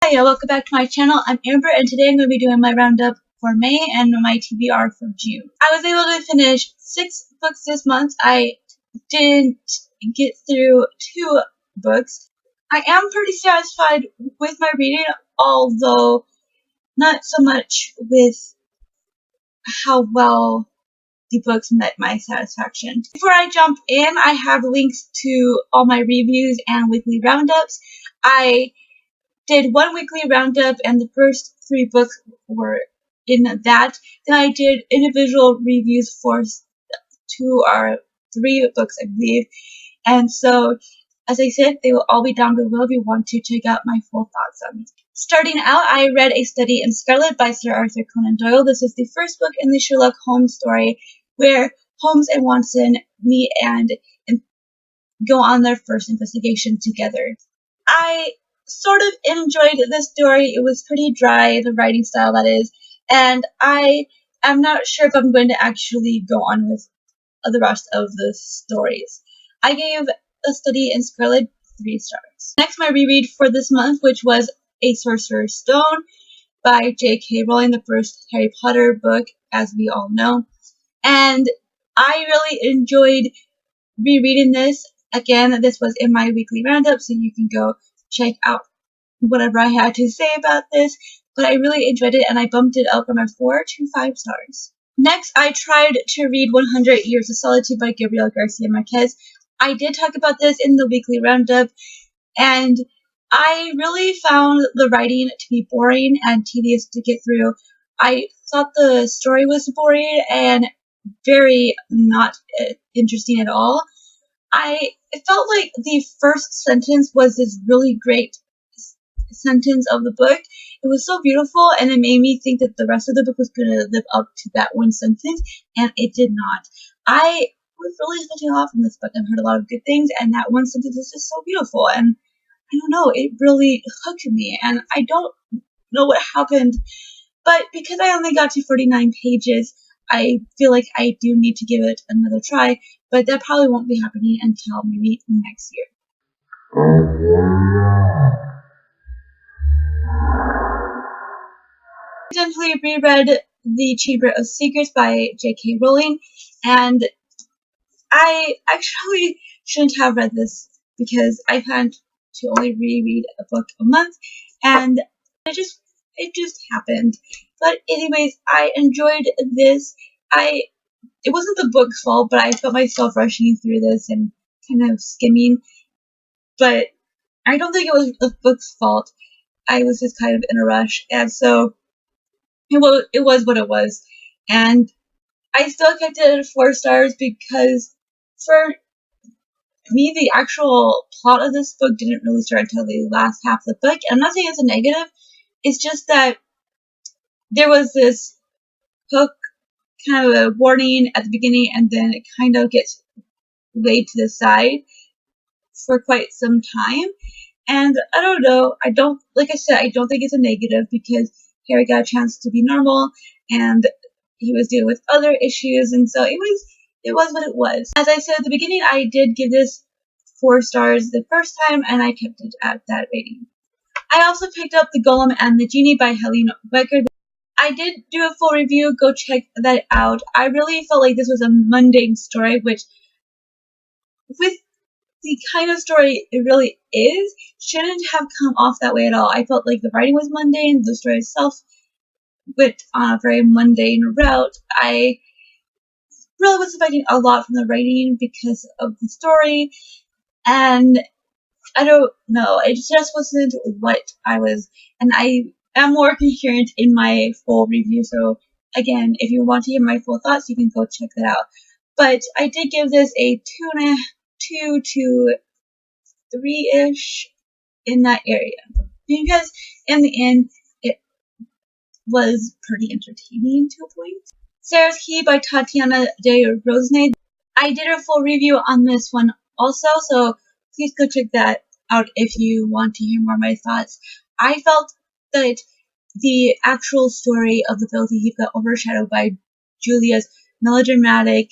Hi, welcome back to my channel. I'm Amber, and today I'm going to be doing my roundup for May and my TBR for June. I was able to finish 6 books this month. I didn't get through 2 books. I am pretty satisfied with my reading, although not so much with how well the books met my satisfaction. Before I jump in, I have links to all my reviews and weekly roundups. I did one weekly roundup, and the first 3 books were in that. Then I did individual reviews for 2 or 3 books, I believe. And so, as I said, they will all be down below if you want to check out my full thoughts on these. Starting out, I read A Study in Scarlet by Sir Arthur Conan Doyle. This is the first book in the Sherlock Holmes story where Holmes and Watson meet and go on their first investigation together. I sort of enjoyed this story. It was pretty dry, the writing style that is, and I am not sure if I'm going to actually go on with the rest of the stories. I gave A Study in Scarlet 3 stars. Next, my reread for this month, which was A Sorcerer's Stone by J.K. Rowling, the first Harry Potter book, as we all know. And I really enjoyed rereading this. Again, this was in my weekly roundup, so you can go check out whatever I had to say about this. But I really enjoyed it, and I bumped it up from a 4 to 5 stars. Next, I tried to read 100 Years of Solitude by Gabriel Garcia Marquez. I did talk about this in the weekly roundup, and I really found the writing to be boring and tedious to get through. I thought the story was boring and very not interesting at all. It felt like the first sentence was this really great sentence of the book. It was so beautiful, and it made me think that the rest of the book was going to live up to that one sentence, and it did not. I was really expecting a lot from this book. I've heard a lot of good things, and that one sentence is just so beautiful, and I don't know, it really hooked me, and I don't know what happened, but because I only got to 49 pages, I feel like I do need to give it another try, but that probably won't be happening until maybe next year. I recently reread The Chamber of Secrets by J.K. Rowling, and I actually shouldn't have read this because I plan to only reread a book a month, and it just happened. But anyways, I enjoyed this. It wasn't the book's fault, but I felt myself rushing through this and kind of skimming. But I don't think it was the book's fault. I was just kind of in a rush, and so it was what it was. And I still kept it at 4 stars because for me, the actual plot of this book didn't really start until the last half of the book. And I'm not saying it's a negative. It's just that there was this hook, kind of a warning at the beginning, and then it kind of gets laid to the side for quite some time. And I don't know. Like I said, I don't think it's a negative because Harry got a chance to be normal, and he was dealing with other issues, and so it was what it was. As I said at the beginning, I did give this 4 stars the first time, and I kept it at that rating. I also picked up The Golem and the Genie by Helene Becker. I did do a full review. Go check that out. I really felt like this was a mundane story, which, with the kind of story it really is, shouldn't have come off that way at all. I felt like the writing was mundane, the story itself went on a very mundane route. I really was expecting a lot from the writing because of the story, and I don't know, it just wasn't what I was, and I am more coherent in my full review, so again, if you want to hear my full thoughts, you can go check that out. But I did give this a 2 to 3-ish in that area, because in the end, it was pretty entertaining to a point. Sarah's Key by Tatiana de Rosnay. I did a full review on this one also, so please go check that out if you want to hear more of my thoughts. I felt that the actual story of the Filthy Heap got overshadowed by Julia's melodramatic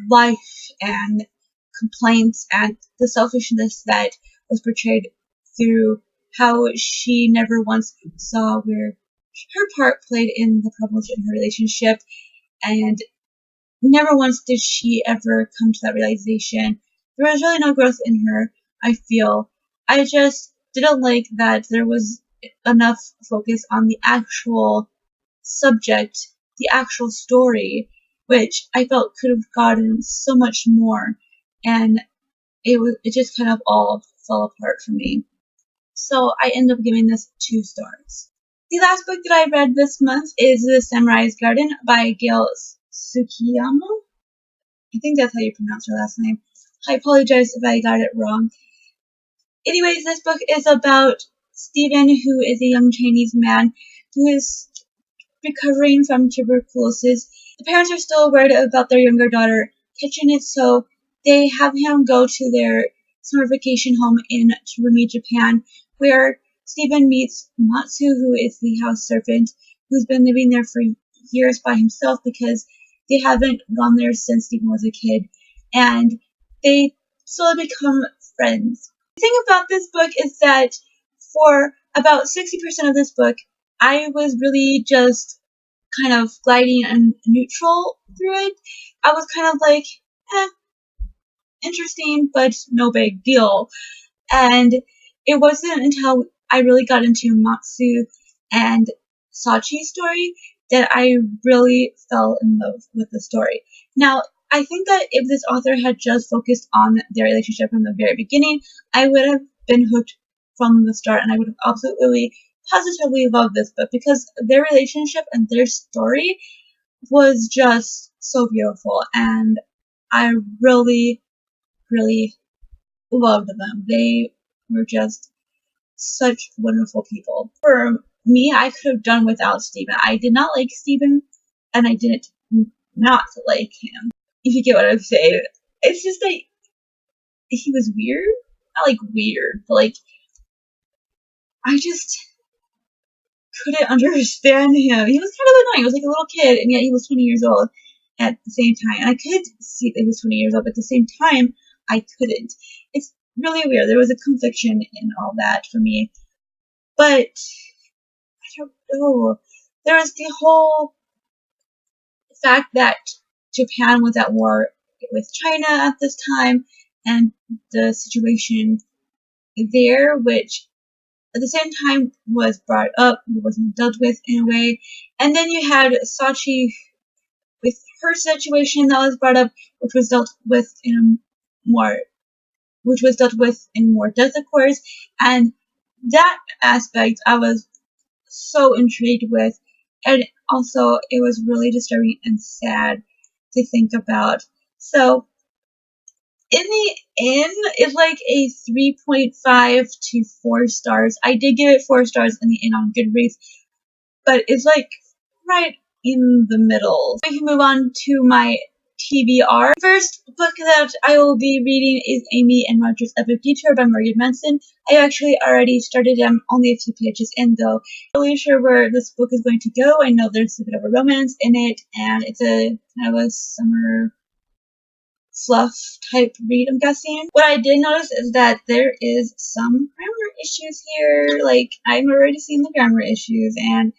life and complaints and the selfishness that was portrayed through how she never once saw where her part played in the problems in her relationship, and never once did she ever come to that realization. There was really no growth in her, I feel. I just didn't like that there was enough focus on the actual subject, the actual story, which I felt could have gotten so much more, and it just kind of all fell apart for me. So I ended up giving this 2 stars. The last book that I read this month is The Samurai's Garden by Gail Tsukiyama. I think that's how you pronounce her last name. I apologize if I got it wrong. Anyways, this book is about Stephen, who is a young Chinese man who is recovering from tuberculosis. The parents are still worried about their younger daughter catching it, so they have him go to their summer vacation home in Tsurumi, Japan, where Stephen meets Matsu, who is the house servant, who's been living there for years by himself because they haven't gone there since Stephen was a kid, and they slowly become friends. The thing about this book is that for about 60% of this book, I was really just kind of gliding and neutral through it. I was kind of like, interesting, but no big deal. And it wasn't until I really got into Matsu and Sachi's story that I really fell in love with the story. Now, I think that if this author had just focused on their relationship from the very beginning, I would have been hooked from the start, and I would have absolutely, positively loved this book because their relationship and their story was just so beautiful, and I really, really loved them. They were just such wonderful people. For me, I could have done without Stephen. I did not like Stephen, and I didn't not like him, if you get what I'm saying. It's just that he was weird. Not like weird, but like, I just couldn't understand him. He was kind of annoying. He was like a little kid, and yet he was 20 years old at the same time. And I could see that he was 20 years old, but at the same time, I couldn't. It's really weird. There was a confliction in all that for me. But, I don't know. There was the whole fact that Japan was at war with China at this time, and the situation there, which at the same time was brought up, but wasn't dealt with in a way. And then you had Sachi with her situation that was brought up, which was dealt with in more depth, of course. And that aspect I was so intrigued with, and also it was really disturbing and sad to think about. So in the end, it's like a 3.5 to 4 stars. I did give it 4 stars in the end on Goodreads, but it's like right in the middle. We can move on to my TBR. First book that I will be reading is Amy and Roger's Epic Detour by Morgan Manson. I actually already started. I'm only a few pages in though. I'm not really sure where this book is going to go. I know there's a bit of a romance in it, and it's a kind of a summer fluff type read, I'm guessing. What I did notice is that there is some grammar issues here. Like, I'm already seeing the grammar issues, and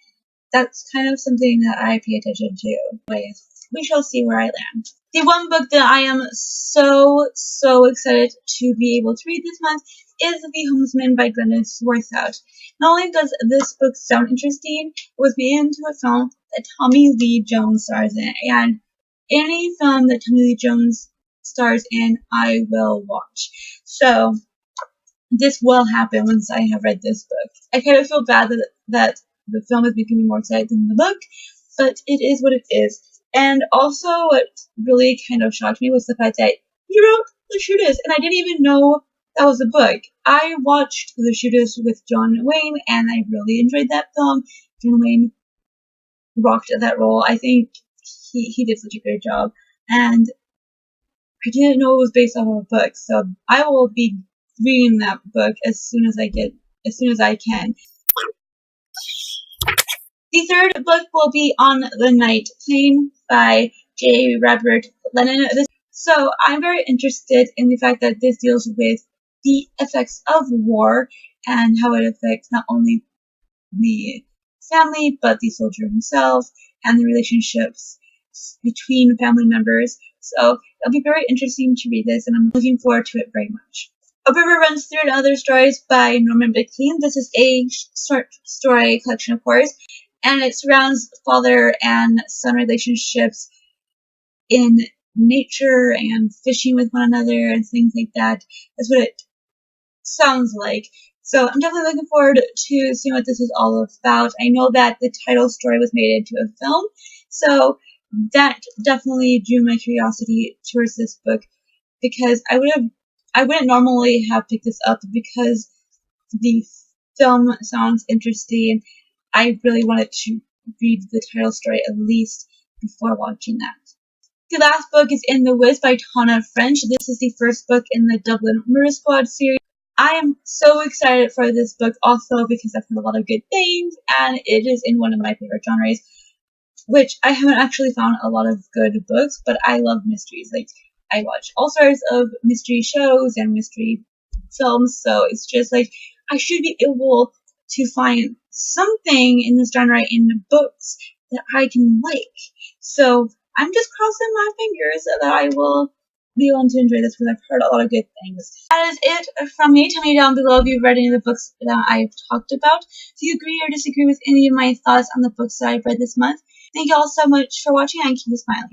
that's kind of something that I pay attention to. Anyways, we shall see where I land. The one book that I am so excited to be able to read this month is The Homesman by Glenda Swarthout. Not only does this book sound interesting, it was made into a film that Tommy Lee Jones stars in, and any film that Tommy Lee Jones stars in, I will watch. So this will happen once I have read this book. I kind of feel bad that the film is making me more excited than the book, but it is what it is. And also, what really kind of shocked me was the fact that he wrote The Shootist, and I didn't even know that was a book. I watched The Shootist with John Wayne, and I really enjoyed that film. John Wayne rocked that role. I think he did such a great job, and I didn't know it was based off of a book, so I will be reading that book as soon as I can. The third book will be On the Night Plane by J. Robert Lennon. So I'm very interested in the fact that this deals with the effects of war and how it affects not only the family, but the soldier himself, and the relationships between family members. So it'll be very interesting to read this, and I'm looking forward to it very much. A River Runs Through and Other Stories by Norman Bickley. This is a short story collection, of course, and it surrounds father and son relationships in nature and fishing with one another and things like that. That's what it sounds like. So I'm definitely looking forward to seeing what this is all about. I know that the title story was made into a film, so that definitely drew my curiosity towards this book, because I wouldn't normally have picked this up because the film sounds interesting. I really wanted to read the title story at least before watching that. The last book is In the Woods by Tana French. This is the first book in the Dublin Murder Squad series. I am so excited for this book also because I've heard a lot of good things, and it is in one of my favorite genres, which I haven't actually found a lot of good books, but I love mysteries. Like, I watch all sorts of mystery shows and mystery films, so it's just like I should be able to find something in this genre in the books that I can like. So I'm just crossing my fingers that I will be able to enjoy this because I've heard a lot of good things. That is it from me. Tell me down below if you've read any of the books that I've talked about. Do you agree or disagree with any of my thoughts on the books that I've read this month? Thank you all so much for watching, and keep smiling.